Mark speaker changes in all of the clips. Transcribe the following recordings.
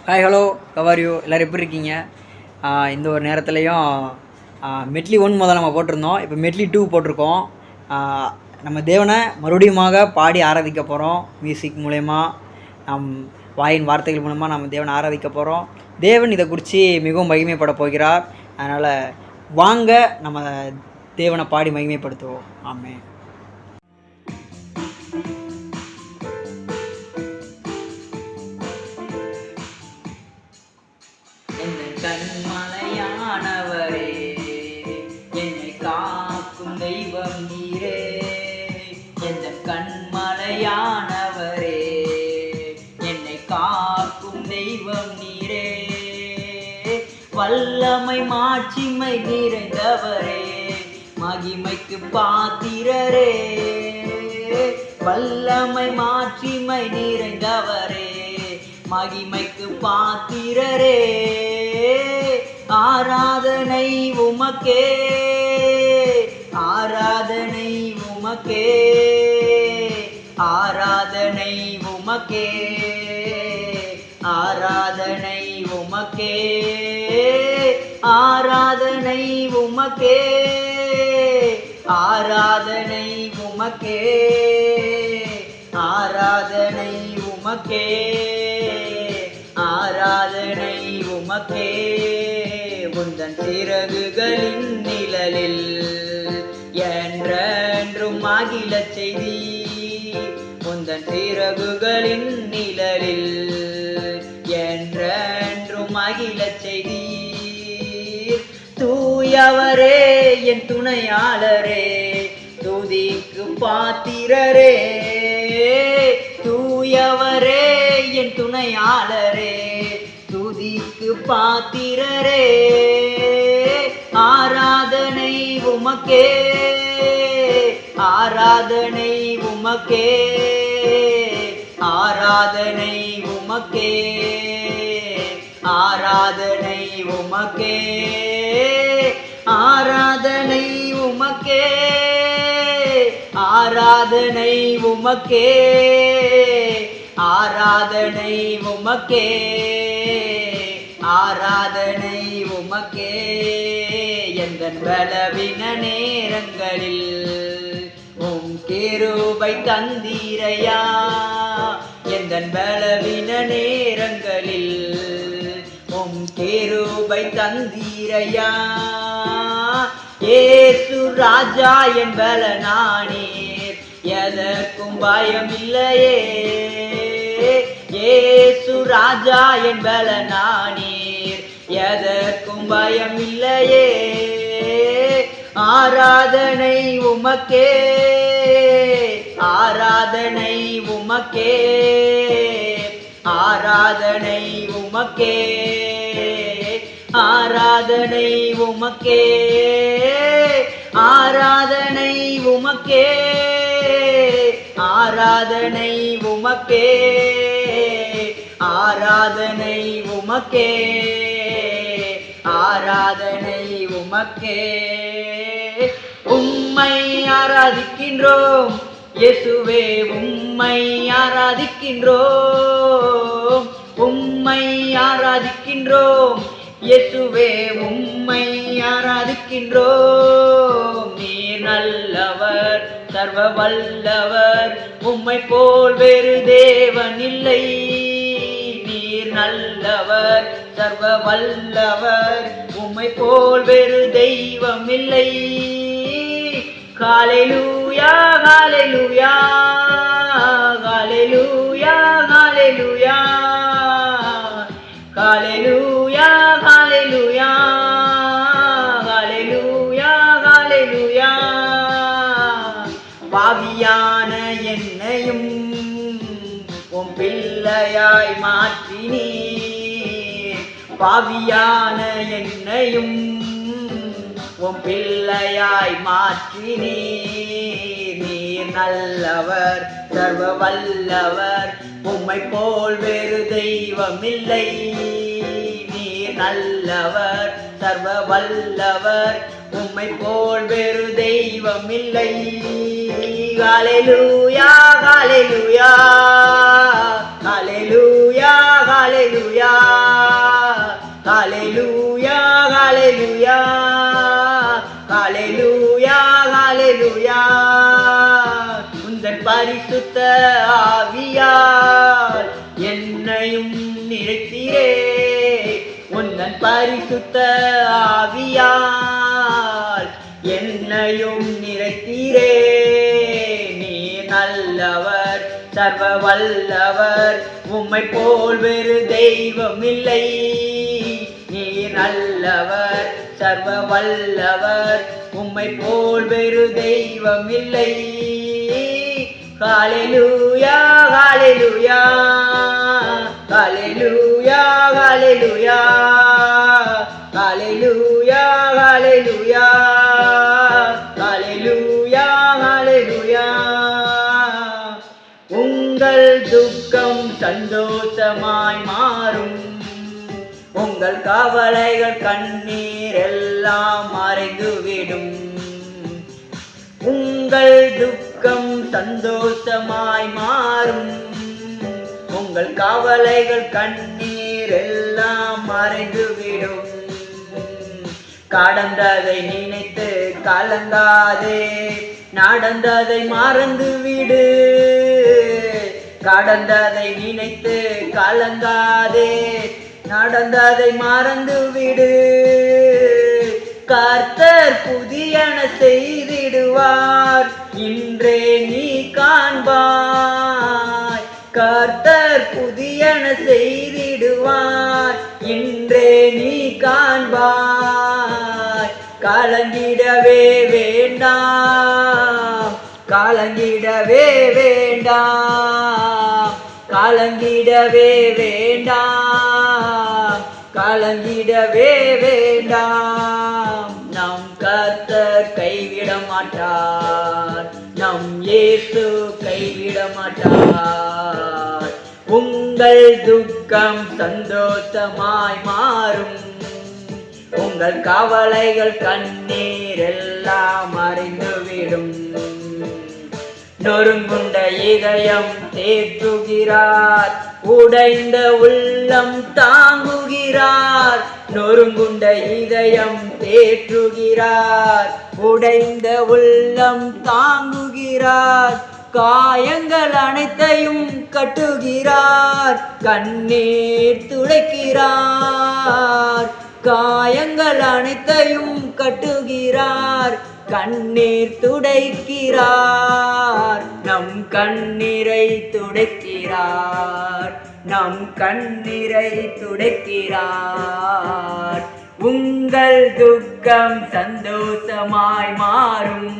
Speaker 1: Hi hello கவாரியோ எல்லோரும் எப்படி இருக்கீங்க? இந்த ஒரு நேரத்துலையும் மெட்லி 1 முதல்ல நம்ம போட்டிருந்தோம். இப்போ மெட்லி 2 போட்டிருக்கோம். நம்ம தேவனை மறுபடியுமாக பாடி ஆராதிக்க போகிறோம். மியூசிக் மூலயமா வாயின் வார்த்தைகள் மூலமாக நம்ம தேவனை ஆராதிக்க போகிறோம். தேவன் இதை குறித்து மிகவும் மகிமைப்பட போகிறார். அதனால் வாங்க நம்ம தேவனை பாடி மகிமைப்படுத்துவோம். ஆமென். கண்மலையானவரே, என்னை காக்கும் தெய்வம் நீரே. எந்த கண்மலையானவரே, என்னை காக்கும் தெய்வம் நீரே. வல்லமை மாட்சிமை நிறைந்தவரே, மகிமைக்கு பாத்திரரே. வல்லமை மாட்சிமை நிறைந்தவரே, மகிமைக்கு பாத்திரரே. ஆராதனை உமக்கே, ஆராதனை உமக்கே, ஆராதனை உமக்கே, ஆராதனை உமக்கே, ஆராதனை உமக்கே, ஆராதனை உமக்கே, ஆராதனை உமக்கே, ஆராதனை உமக்கே. உந்தன் சிறகுகளின் நிழலில் என்றென்றும் மகிழச் செய்தி. உந்தன் சிறகுகளின் நிழலில் என்றென்றும் மகிழச் செய்தி. தூயவரே என் துணையாளரே, துதிக்கு பாத்திரரே. தூயவரே என் துணையாளரே, துதிக்கு பாத்திரரே. ஆராதனை உமக்கே, ஆராதனை உமக்கே, ஆராதனை உமக்கே, ஆராதனை உமக்கே, ஆராதனை உமக்கே, ஆராதனை உமக்கே, ஆராதனை உமக்கே, ஆராதனை உமக்கே. எந்தன் பலவீன நேரங்களில் உம் கிருபை தந்தீரையா. எந்தன் பலவீன நேரங்களில் உம் கிருபை தந்தீரையா. ஏசு ராஜா என் பலனானீர், எதற்கும் பயமில்லையே. ஏசு ராஜா என் பலனானீர், எதற்கும் பயமில்லையே. ஆராதனை உமக்கே, ஆராதனை உமக்கே, ஆராதனை உமக்கே, ஆராதனை உமக்கே, ஆராதனை உமக்கே, ஆராதனை உமக்கே, ஆராதனை உமக்கே, ஆராதனை உமக்கே. உம்மை ஆராதிக்கின்றோம் இயேசுவே, உம்மை ஆராதிக்கின்றோம். உம்மை ஆராதிக்கின்றோம் இயேசுவே, உம்மை ஆராதிக்கின்றோம். நீர் நல்லவர், சர்வ வல்லவர், உம்மை போல் வேறு தேவன் இல்லை. நீர் நல்லவர், சர்வ வல்லவர், உம்மை போல் வேறு தெய்வம் இல்லை. ஹல்லேலூயா, ஹல்லேலூயா, ஹல்லேலூயா, ஹல்லேலூயா, ஹல்லேலூயா, ஹல்லேலூயா, ஹல்லேலூயா, ஹல்லேலூயா. பாவியான என்னையும் உம் பிள்ளையாய் மாற்றினீர். பாவியான என்னையும் உம் பிள்ளையாய் மாற்றினீர். நீர் நல்லவர், சர்வ வல்லவர், உம்மை போல் வேறு தெய்வம் இல்லை. நீர் நல்லவர், சர்வ வல்லவர், உம்மை போல் வேறு தெய்வம் இல்லை. ஹல்லேலூயா, ஹல்லேலூயா, ஹல்லேலூயா, ஹல்லேலூயா. ஹalleluya ஹalleluya ஹalleluya ஹalleluya உந்தன் பரிசுத்த ஆவியால் என்னையும் நிறைத்தீரே உந்தன் பரிசுத்த ஆவியால் என்னையும் நிறைத்தீரே நீர் நல்லவர் சர்வ வல்லவர் உம்மை போல் வேறு தெய்வம் இல்லை நீர் நல்லவர் சர்வ வல்லவர் உம்மை போல் வேறு தெய்வம் இல்லை ஹalleluya ஹalleluya ஹalleluya ஹalleluya ஹalleluya ஹalleluya ஹalleluya ஹalleluya உங்கள் துக்கம் சந்தோஷமாய் மாறும் உங்கள் கவலைகள் கண்ணீர் எல்லாம் மறைந்துவிடும் உங்கள் துக்கம் சந்தோஷமாய் மாறும் உங்கள் கவலைகள் கண்ணீர் எல்லாம் மறைந்துவிடும் கடந்ததை நினைத்து கலங்காதே நடந்ததை மறந்துவிடு கடந்ததை நினைத்து கலங்காதே நடந்ததை மறந்துவிடு கர்த்தர் புதியன செய்திடுவார் இன்றே நீ காண்பாய் கர்த்தர் புதியன செய்திடுவார் இன்றே நீ காண்பாய் கலங்கிடவே வேண்டாம் கலங்கிடவே வேண்டாம் கலங்கிடவே வேண்டாம் கலங்கிடவே வேண்டாம் நம் கர்த்தர் கைவிட மாட்டார் நம் இயேசு கைவிட மாட்டார் உங்கள் துக்கம் சந்தோஷமாய் மாறும் உங்கள் கவலைகள் கண்ணீர் எல்லாம் மறைந்துவிடும் நொறுங்குண்ட இதயம் தேற்றுகிறார் உடைந்த உள்ளம் தாங்குகிறார் நொறுங்குண்ட இதயம் தேற்றுகிறார் உடைந்த உள்ளம் தாங்குகிறார் காயங்கள் அனைத்தையும் கட்டுகிறார் கண்ணீர் துடைக்கிறார் காயங்கள் அனைத்தையும் கட்டுகிறார் கண்ணீர் துடைக்கிறார் நம் கண்ணீரை துடைக்கிறார் நம் கண்ணீரை துடைக்கிறார் உங்கள் துக்கம் சந்தோஷமாய் மாறும்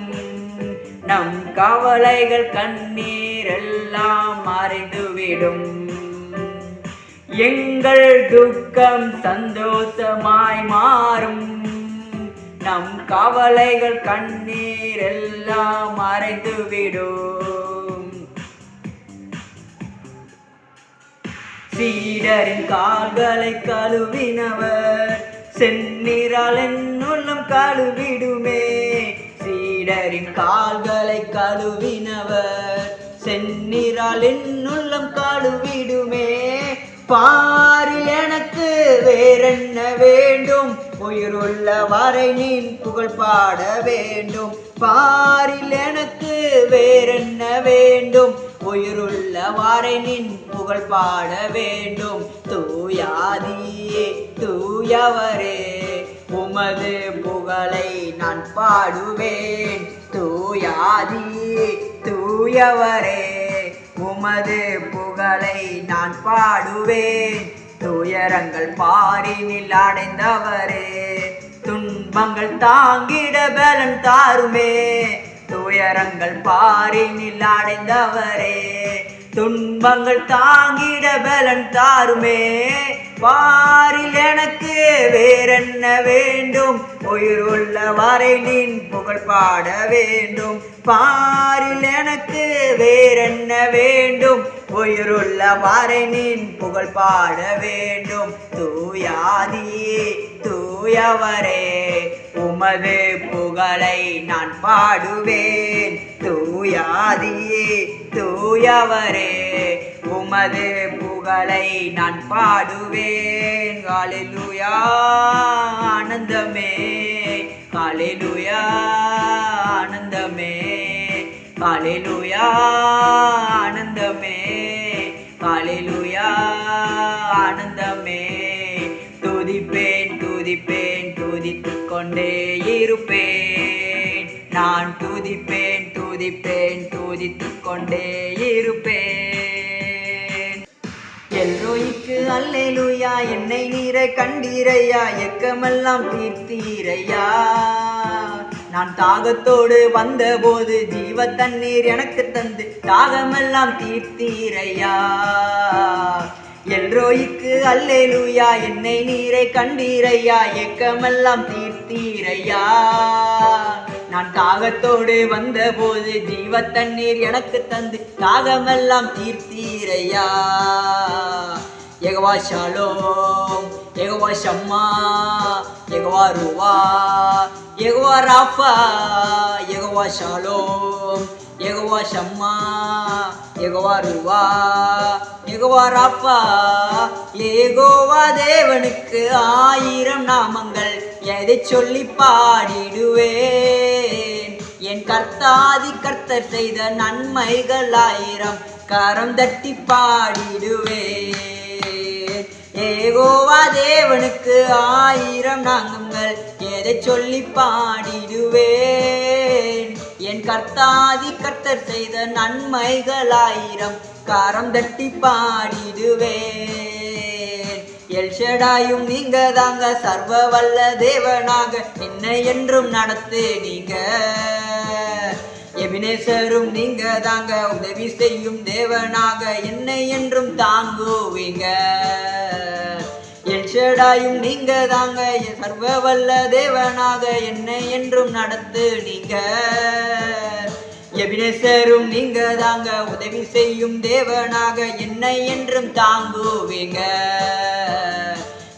Speaker 1: நம் கவலைகள் கண்ணீர் எல்லாம் மறைந்துவிடும் எங்கள் துக்கம் சந்தோஷமாய் மாறும் நம் கவலைகள் கண்ணீர் எல்லாம் மறைந்துவிடும் சீடரின் கால்களை கழுவினவர் செந்நீரால் என் உள்ளம் கழுவிடுமே சீடரின் கால்களை கழுவினவர் செந்நீரால் என் உள்ளம் கழுவிடுமே பாரில் எனக்கு வேறென்ன வேண்டும் உயிருள்ள வரை நீ புகழ் பாட வேண்டும் பாரில் எனக்கு வேறென்ன வேண்டும் உயிருள்ள வரை நீ புகழ் பாட வேண்டும் தூயாதியே தூயவரே உமது புகழை நான் பாடுவேன் தூயாதியே தூயவரே உமது புகழை நான் பாடுவேன் துயரங்கள் பாரினில் அடைந்தவரே துன்பங்கள் தாங்கிட பலன் தாருமே துயரங்கள் பாரினில் அடைந்தவரே துன்பங்கள் தாங்கிட பலன் தாருமே பாரில் எனக்கு வேறென்ன வேண்டும் உயிருள்ள வரை நின் புகழ் பாட வேண்டும் பாரில் எனக்கு வேறென்ன வேண்டும் உயிருள்ள வரை நின் புகழ் பாட வேண்டும் தூயாதியே தூயவரே உமது புகழை நான் பாடுவேன் தூயாதியே தூயவரே உமது புகழை நான் பாடுவேன். ஹல்லேலூயா ஆனந்தமே, ஹல்லேலூயா ஆனந்தமே, ஹல்லேலூயா ஆனந்தமே, ஹல்லேலூயா ஆனந்தமே. துதிப்பேன் துதிப்பேன் துதித்துக் கொண்டே இருப்பேன். நான் துதிப்பேன் துதிப்பேன் துதித்துக் கொண்டே இருப்பேன். எல்ரோய்க்கு அல்லேலூயா, என்னை நீரை கண்டீரையா, எக்கமெல்லாம் தீர்த்தீரையா. நான் தாகத்தோடு வந்தபோது ஜீவ தண்ணீர் எனக்கு தந்து தாகமெல்லாம் தீர்த்தீரையா. எல்ரோய்க்கு அல்லேலூயா, என்னை நீரை கண்டீரையா, எக்கமெல்லாம் தீர்த்தீரையா. நான் தாகத்தோடு வந்தபோது ஜீவ தண்ணீர் எனக்கு தந்து தாகமெல்லாம் தீர்த்தீரையா. யெகோவா ஷாலோம், யெகோவா ஷம்மா, யெகோவா ருவா, யெகோவா ராஃபா, யெகோவா ஷாலோம், யெகோவா ஷம்மா, யெகோவா ருவா, யெகோவா ராஃபா. யெகோவா தேவனுக்கு 1000 நாமங்கள், எதை சொல்லி பாடிடுவேன். என் கர்த்தாதி கர்த்தர் செய்த நன்மைகள் 1000, கரம் தட்டி பாடிடுவேன். யெகோவா தேவனுக்கு 1000 நாமங்கள், எதை சொல்லி பாடிடுவேன். என் கர்த்தாதி கர்த்தர் செய்த நன்மைகள் 1000, கரம் தட்டி பாடிடுவேன். எல்ஷடாயும் நீங்க தாங்க, சர்வ வல்ல தேவனாக என்னை என்றும் நடத்து நீங்க. எபினேசரும் நீங்க தாங்க, உதவி செய்யும் தேவனாக என்னை என்றும் தாங்குவீங்க. எல்ஷடாயும் நீங்க தாங்க, சர்வ வல்ல தேவனாக என்னை என்றும் நடத்து நீங்க. எபினேசரும் நீங்க தாங்க, உதவி செய்யும் தேவனாக என்னை என்றும் தாங்குவீங்க.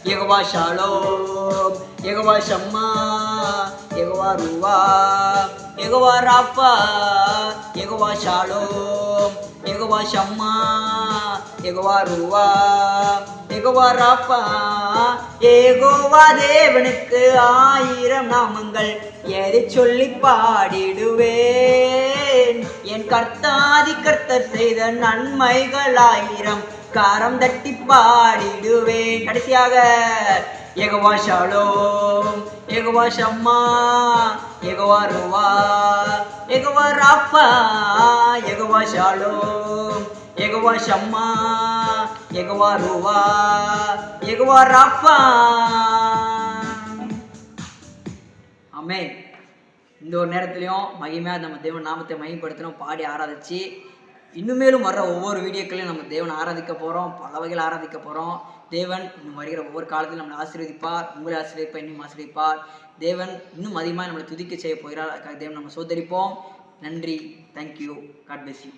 Speaker 1: யெகோவா ஷாலோம், யெகோவா ஷம்மா, யெகோவா ருவா, யெகோவா ராஃபா, யெகோவா ஷாலோம், யெகோவா ஷம்மா, யெகோவா ருவா, யெகோவா ராஃபா. யெகோவா தேவனுக்கு 1000 நாமங்கள், எதை சொல்லி பாடிடுவேன். என் கர்த்தாதி கர்த்தர் செய்த நன்மைகள் 1000, கரம் தட்டி பாடிடுவேன். கடைசியாக யெகோவா ஷாலோம், யெகோவா ஷம்மா, யெகோவா ருவா, யெகோவா ராஃபா, யெகோவா ஷாலோம், யெகோவா ஷம்மா, யெகோவா ருவா, யெகோவா ராஃபா. ஆமென். இந்த ஒரு நேரத்துலையும் மகிமையாக நம்ம தேவன் நாமத்தை மகிமைப்படுத்தணும், பாடி ஆராதிச்சு இன்னுமேலும் வர்ற ஒவ்வொரு வீடியோக்களையும் நம்ம தேவனை ஆராதிக்க போகிறோம், பல வகையில் ஆராதிக்க போகிறோம். தேவன் இன்னும் வருகிற ஒவ்வொரு காலத்திலும் நம்மளை ஆசீர்வதிப்பார், உங்களை ஆசீர்வதிப்பார், இன்னும் ஆசீர்வதிப்பார். தேவன் இன்னும் அதிகமாக நம்மளை துதிக்க செய்ய போகிறார். அதுக்காக தேவன் நம்ம சோதரிப்போம். நன்றி. தேங்க்யூ. God bless you.